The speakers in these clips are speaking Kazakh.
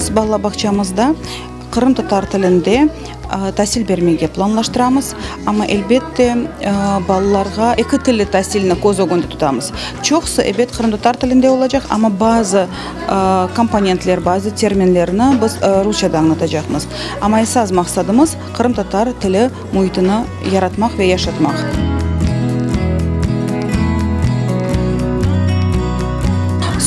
Біз бала бақчамызда Қырым татар тілінде тәсіл бермеге планлаштырамыз, ама әлбетте балаларға екі тілі тәсіліні көз өгінді тұтамыз. Чоқсы әбет Қырым татар тілінде олacak, ама базы компонентлер, базы терминлеріні біз русчада аңлатacakмыз. Ама esas мақсадымыз Қырым татар тілі мұйтыны яратмақ ве яшатмақ.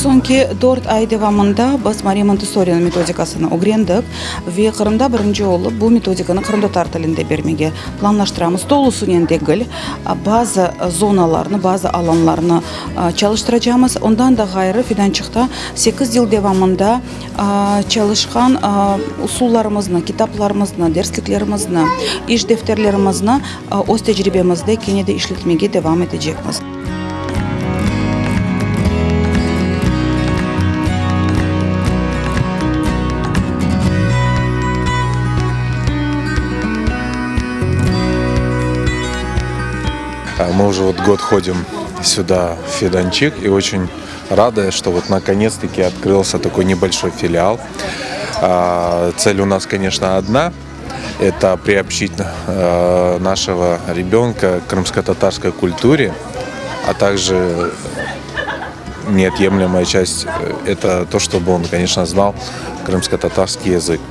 Сонки 4 ай девамында біз Мария Монтессориның методикасына öğrendik ve Қырымда бірінші олып бұл методиканы Қырым татар тілінде бермеге планлаштырамыз. Толусун ендегіл bazı zonalarını, bazı alanlarını çalıştıracağımız. Ondan da gayrı fidançıqta 8 yıl devamında çalışkan usullarımızını, kitaplarımızını, dersliklerimizni, iş defterlerimizni öz tecrübemizde kenede işletmege devam edecekmiz. Мы уже год ходим сюда, в Фиданчик, и очень рады, что наконец-таки открылся такой небольшой филиал. Цель у нас, конечно, одна – это приобщить нашего ребенка к крымско-татарской культуре, а также неотъемлемая часть – это то, чтобы он, конечно, знал крымско-татарский язык.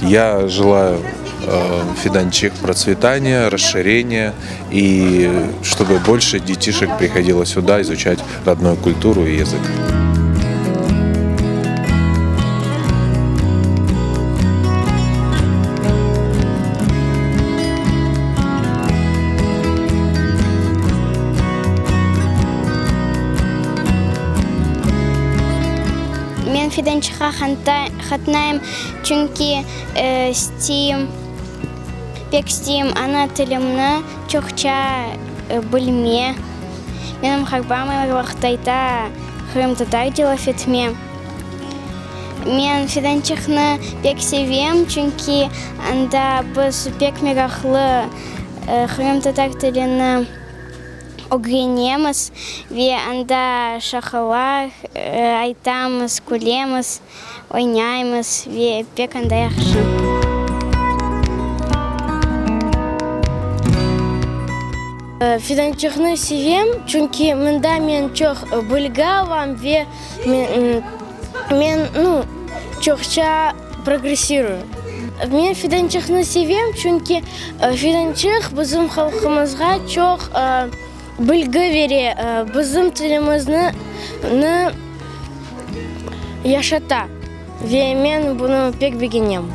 Я желаю Фиданчик процветания, расширения и чтобы больше детишек приходило сюда изучать родную культуру и язык. Мен Фиданчикка катнайм, чүнки пек стим ана тілімні чоқча білме. Менің харбамы вақтайта Қырым татар делов етме. Мен Фиданчикны пек севем, чүнки анда біз пек мерахлы Қырым татар тіліні öğrenеміз, ве анда шақалар айтамыз, күлеміз, ойнаймыз, ве пек анда яқшы. Фиданчикны севем, чүнки мында мен чоқ білгавам ве мен чоқча прогрессирую. Мен Фиданчикны севем, чүнки Фиданчик біздің халқымызға чоқ білгі бере, біздің тілімізні яшата. Ве мен бұны пек бегенем.